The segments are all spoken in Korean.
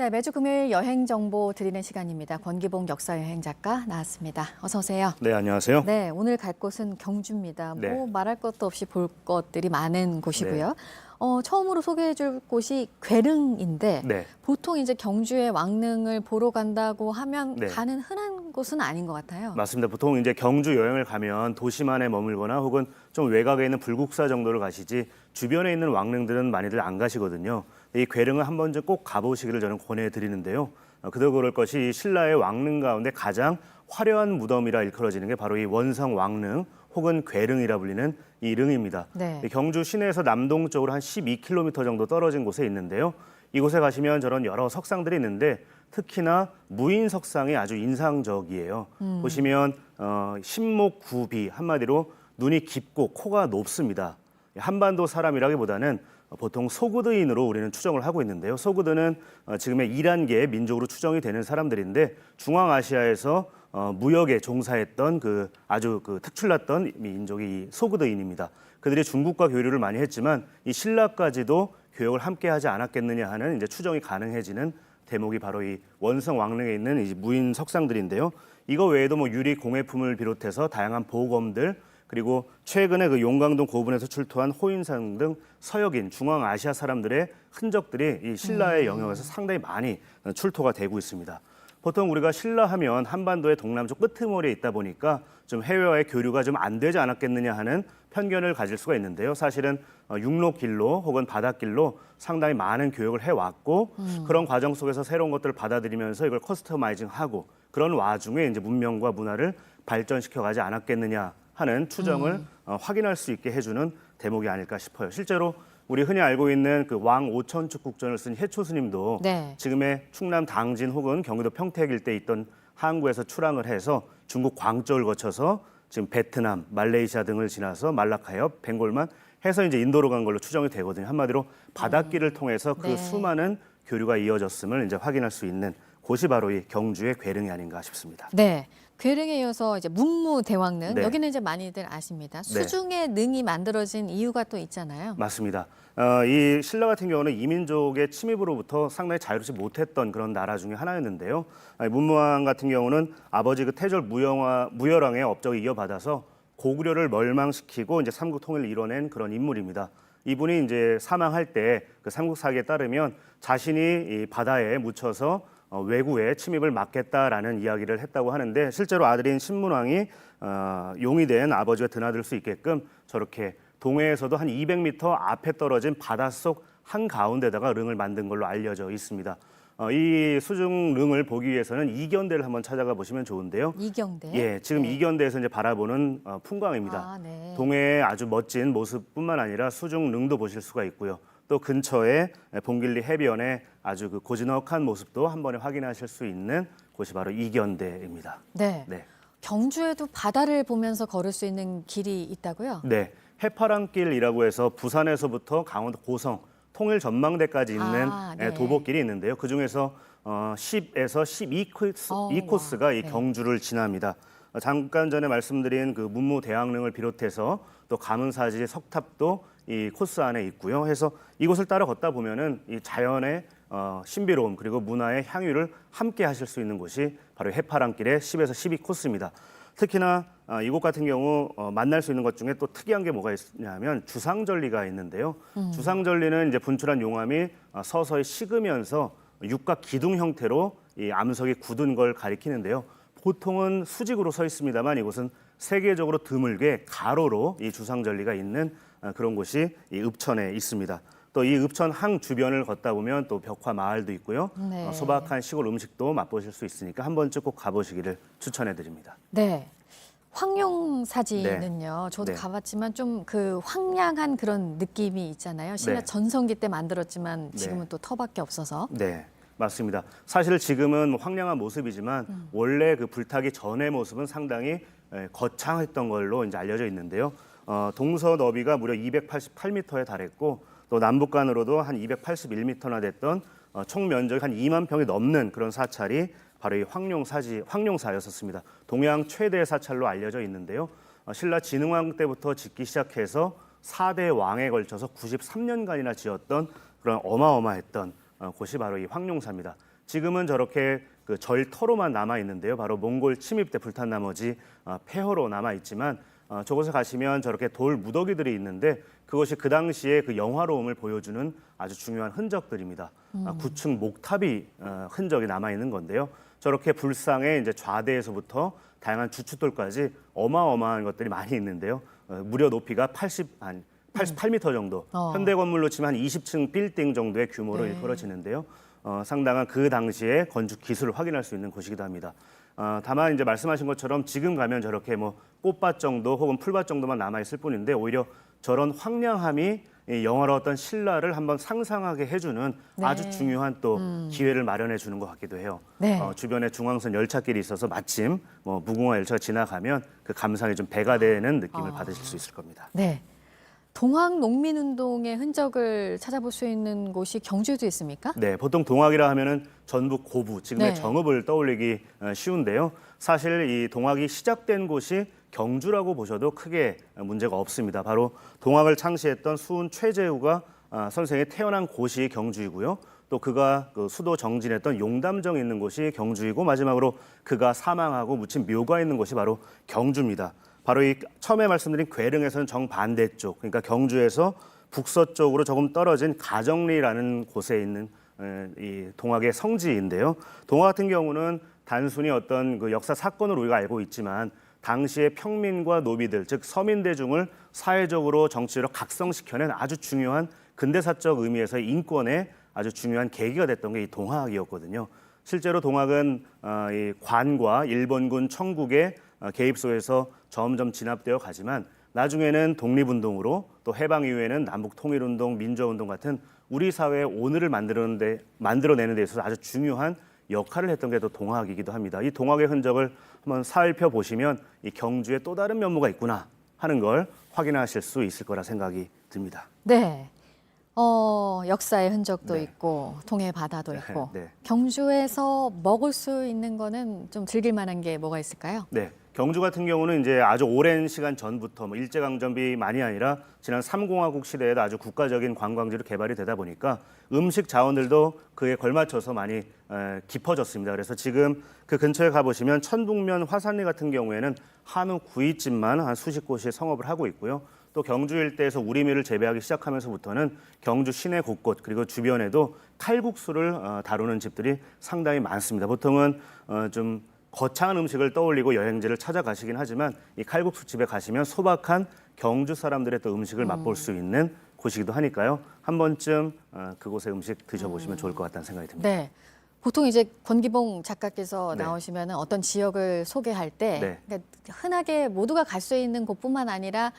네, 매주 금요일 여행 정보 드리는 시간입니다. 권기봉 역사여행 작가 나왔습니다. 어서 오세요. 네, 안녕하세요. 네, 오늘 갈 곳은 경주입니다. 네. 뭐 말할 것도 없이 볼 것들이 많은 곳이고요. 네. 처음으로 소개해 줄 곳이 괴릉인데 네. 보통 이제 경주의 왕릉을 보러 간다고 하면 네. 가는 흔한 곳은 아닌 것 같아요. 맞습니다. 보통 이제 경주 여행을 가면 도심 안에 머물거나 혹은 좀 외곽에 있는 불국사 정도를 가시지 주변에 있는 왕릉들은 많이들 안 가시거든요. 이 괴릉은 한 번쯤 꼭 가보시기를 저는 권해드리는데요. 그도 그럴 것이 이 신라의 왕릉 가운데 가장 화려한 무덤이라 일컬어지는 게 바로 이 원성 왕릉 혹은 괴릉이라 불리는 이 릉입니다. 네. 경주 시내에서 남동쪽으로 한 12km 정도 떨어진 곳에 있는데요. 이곳에 가시면 저런 여러 석상들이 있는데 특히나 무인 석상이 아주 인상적이에요. 보시면 신목구비, 한마디로 눈이 깊고 코가 높습니다. 한반도 사람이라기보다는 보통 소구드인으로 우리는 추정을 하고 있는데요. 소구드는 지금의 이란계의 민족으로 추정이 되는 사람들인데 중앙아시아에서 무역에 종사했던 아주 특출났던 민족이 소구드인입니다. 그들이 중국과 교류를 많이 했지만 이 신라까지도 교역을 함께 하지 않았겠느냐 하는 이제 추정이 가능해지는 대목이 바로 이 원성 왕릉에 있는 이 무인 석상들인데요. 이거 외에도 뭐 유리 공예품을 비롯해서 다양한 보검들 그리고 최근에 용강동 고분에서 출토한 호인상 등 서역인 중앙아시아 사람들의 흔적들이 이 신라의 영역에서 상당히 많이 출토가 되고 있습니다. 보통 우리가 신라 하면 한반도의 동남쪽 끄트머리에 있다 보니까 좀 해외와의 교류가 좀 안 되지 않았겠느냐 하는 편견을 가질 수가 있는데요. 사실은 육로길로 혹은 바닷길로 상당히 많은 교역을 해왔고 그런 과정 속에서 새로운 것들을 받아들이면서 이걸 커스터마이징하고 그런 와중에 이제 문명과 문화를 발전시켜가지 않았겠느냐 하는 추정을 확인할 수 있게 해주는 대목이 아닐까 싶어요. 실제로 우리 흔히 알고 있는 왕 오천축 국전을 쓴 해초 스님도 네. 지금의 충남 당진 혹은 경기도 평택 일대에 있던 항구에서 출항을 해서 중국 광저우를 거쳐서 지금 베트남, 말레이시아 등을 지나서 말라카협, 벵골만 해서 이제 인도로 간 걸로 추정이 되거든요. 한마디로 바닷길을 통해서 그 네. 수많은 교류가 이어졌음을 이제 확인할 수 있는 곳이 바로 이 경주의 괴릉이 아닌가 싶습니다. 네. 괴릉에 이어서 이제 문무대왕릉 네. 여기는 이제 많이들 아십니다. 수중의 능이 만들어진 이유가 또 있잖아요. 맞습니다. 이 신라 같은 경우는 이민족의 침입으로부터 상당히 자유롭지 못했던 그런 나라 중에 하나였는데요. 문무왕 같은 경우는 아버지 태절 무열왕의 업적을 이어받아서 고구려를 멸망시키고 이제 삼국 통일을 이뤄낸 그런 인물입니다. 이분이 이제 사망할 때 그 삼국사기에 따르면 자신이 이 바다에 묻혀서 외구의 침입을 막겠다라는 이야기를 했다고 하는데 실제로 아들인 신문왕이 용이 된 아버지가 드나들 수 있게끔 저렇게 동해에서도 한 200m 앞에 떨어진 바닷속 한가운데다가 릉을 만든 걸로 알려져 있습니다. 이 수중 릉을 보기 위해서는 이견대를 한번 찾아가 보시면 좋은데요. 이경대. 예, 지금 네. 이견대에서 이제 바라보는 풍광입니다. 아, 네. 동해의 아주 멋진 모습뿐만 아니라 수중 릉도 보실 수가 있고요. 또 근처에 봉길리 해변의 아주 고즈넉한 모습도 한 번에 확인하실 수 있는 곳이 바로 이견대입니다. 네. 네. 경주에도 바다를 보면서 걸을 수 있는 길이 있다고요? 네, 해파랑길이라고 해서 부산에서부터 강원도 고성, 통일 전망대까지 있는 네. 도보길이 있는데요. 그 중에서 10에서 12코스가 이 네. 경주를 지납니다. 잠깐 전에 말씀드린 그 문무대왕릉을 비롯해서 또 가문사지 석탑도 이 코스 안에 있고요. 해서 이곳을 따라 걷다 보면은 이 자연의 신비로움 그리고 문화의 향유를 함께 하실 수 있는 곳이 바로 해파랑길의 10에서 12코스입니다. 특히나 이곳 같은 경우 만날 수 있는 것 중에 또 특이한 게 뭐가 있냐면 주상절리가 있는데요. 주상절리는 이제 분출한 용암이 서서히 식으면서 육각 기둥 형태로 이 암석이 굳은 걸 가리키는데요. 보통은 수직으로 서 있습니다만 이곳은 세계적으로 드물게 가로로 이 주상절리가 있는 그런 곳이 이 읍천에 있습니다. 또 이 읍천 항 주변을 걷다 보면 또 벽화 마을도 있고요. 네. 소박한 시골 음식도 맛보실 수 있으니까 한 번쯤 꼭 가보시기를 추천해드립니다. 네. 황룡사지는요. 저도 네. 가봤지만 좀 황량한 그런 느낌이 있잖아요. 신라 네. 전성기 때 만들었지만 지금은 또 터밖에 없어서. 네, 맞습니다. 사실 지금은 황량한 모습이지만 원래 그 불타기 전의 모습은 상당히 거창했던 걸로 이제 알려져 있는데요. 동서 너비가 무려 288m에 달했고 또 남북간으로도 한 281m나 됐던 총 면적이 한 2만 평이 넘는 그런 사찰이 바로 이 황룡사였었습니다. 동양 최대 사찰로 알려져 있는데요. 신라 진흥왕 때부터 짓기 시작해서 4대 왕에 걸쳐서 93년간이나 지었던 그런 어마어마했던 곳이 바로 이 황룡사입니다. 지금은 저렇게 그 절터로만 남아 있는데요. 바로 몽골 침입 때 불탄 나머지 폐허로 남아 있지만 저곳에 가시면 저렇게 돌 무더기들이 있는데 그것이 그 당시에 그 영화로움을 보여주는 아주 중요한 흔적들입니다. 9층 목탑이 흔적이 남아 있는 건데요. 저렇게 불상의 이제 좌대에서부터 다양한 주춧돌까지 어마어마한 것들이 많이 있는데요. 무려 높이가 88m 정도, 현대 건물로 치면 한 20층 빌딩 정도의 규모로 일컬어지는데요. 상당한 그 당시의 건축 기술을 확인할 수 있는 곳이기도 합니다. 다만 이제 말씀하신 것처럼 지금 가면 저렇게 뭐 꽃밭 정도 혹은 풀밭 정도만 남아 있을 뿐인데 오히려 저런 황량함이 이 영화로 어떤 신라를 한번 상상하게 해주는 아주 중요한 또 기회를 마련해 주는 것 같기도 해요. 네. 주변에 중앙선 열차길이 있어서 마침 뭐 무궁화 열차가 지나가면 그 감상이 좀 배가 되는 느낌을 받으실 수 있을 겁니다. 네. 동학 농민운동의 흔적을 찾아볼 수 있는 곳이 경주에도 있습니까? 네, 보통 동학이라 하면은 전북 고부, 지금의 네. 정읍을 떠올리기 쉬운데요. 사실 이 동학이 시작된 곳이 경주라고 보셔도 크게 문제가 없습니다. 바로 동학을 창시했던 수훈 최재우가 선생이 태어난 곳이 경주이고요. 또 그가 그 수도 정진했던 용담정이 있는 곳이 경주이고 마지막으로 그가 사망하고 묻힌 묘가 있는 곳이 바로 경주입니다. 바로 이 처음에 말씀드린 괴릉에서는 정반대쪽, 그러니까 경주에서 북서쪽으로 조금 떨어진 가정리라는 곳에 있는 이 동학의 성지인데요. 동학 같은 경우는 단순히 어떤 그 역사 사건으로 우리가 알고 있지만 당시의 평민과 노비들, 즉 서민 대중을 사회적으로 정치적으로 각성시켜낸 아주 중요한 근대사적 의미에서의 인권의 아주 중요한 계기가 됐던 게 이 동학이었거든요. 실제로 동학은 이 관과 일본군 청국의 개입 속에서 점점 진압되어 가지만 나중에는 독립운동으로 또 해방 이후에는 남북통일운동, 민주화운동 같은 우리 사회의 오늘을 만들어내는 데 있어서 아주 중요한 역할을 했던 게 또 동학이기도 합니다. 이 동학의 흔적을 한번 살펴보시면 이 경주에 또 다른 면모가 있구나 하는 걸 확인하실 수 있을 거라 생각이 듭니다. 네. 역사의 흔적도 네. 있고 통해 바다도 있고 네. 경주에서 먹을 수 있는 거는 좀 즐길 만한 게 뭐가 있을까요? 네, 경주 같은 경우는 이제 아주 오랜 시간 전부터 뭐 일제강점기만이 아니라 지난 삼공화국 시대에도 아주 국가적인 관광지로 개발이 되다 보니까 음식 자원들도 그에 걸맞춰서 많이 깊어졌습니다. 그래서 지금 그 근처에 가보시면 천북면 화산리 같은 경우에는 한우 구이집만 한 수십 곳이 성업을 하고 있고요. 또 경주 일대에서 우리밀을 재배하기 시작하면서부터는 경주 시내 곳곳 그리고 주변에도 칼국수를 다루는 집들이 상당히 많습니다. 보통은 좀 거창한 음식을 떠올리고 여행지를 찾아가시긴 하지만 이 칼국수 집에 가시면 소박한 경주 사람들의 또 음식을 맛볼 수 있는 곳이기도 하니까요. 한 번쯤 그곳의 음식 드셔보시면 좋을 것 같다는 생각이 듭니다. 네. 보통 이제 권기봉 작가께서 네. 나오시면 어떤 지역을 소개할 때 네. 그러니까 흔하게 모두가 갈 수 있는 곳뿐만 아니라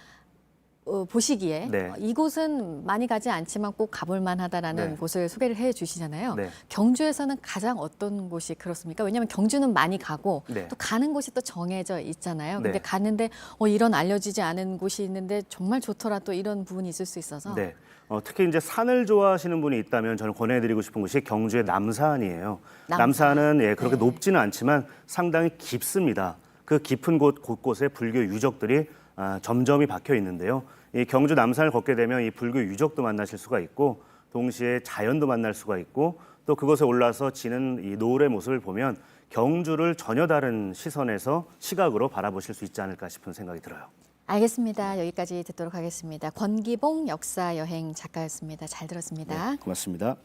보시기에 네. 이곳은 많이 가지 않지만 꼭 가볼 만하다라는 네. 곳을 소개를 해 주시잖아요. 네. 경주에서는 가장 어떤 곳이 그렇습니까? 왜냐하면 경주는 많이 가고 네. 또 가는 곳이 또 정해져 있잖아요. 근데 네. 갔는데 이런 알려지지 않은 곳이 있는데 정말 좋더라 또 이런 부분이 있을 수 있어서 네. 특히 이제 산을 좋아하시는 분이 있다면 저는 권해드리고 싶은 곳이 경주의 남산이에요. 남산은 그렇게 네. 높지는 않지만 상당히 깊습니다. 그 깊은 곳 곳곳에 불교 유적들이 점점이 박혀 있는데요. 이 경주 남산을 걷게 되면 이 불교 유적도 만나실 수가 있고 동시에 자연도 만날 수가 있고 또 그곳에 올라서 지는 이 노을의 모습을 보면 경주를 전혀 다른 시각으로 바라보실 수 있지 않을까 싶은 생각이 들어요. 알겠습니다. 여기까지 듣도록 하겠습니다. 권기봉 역사여행 작가였습니다. 잘 들었습니다. 네, 고맙습니다.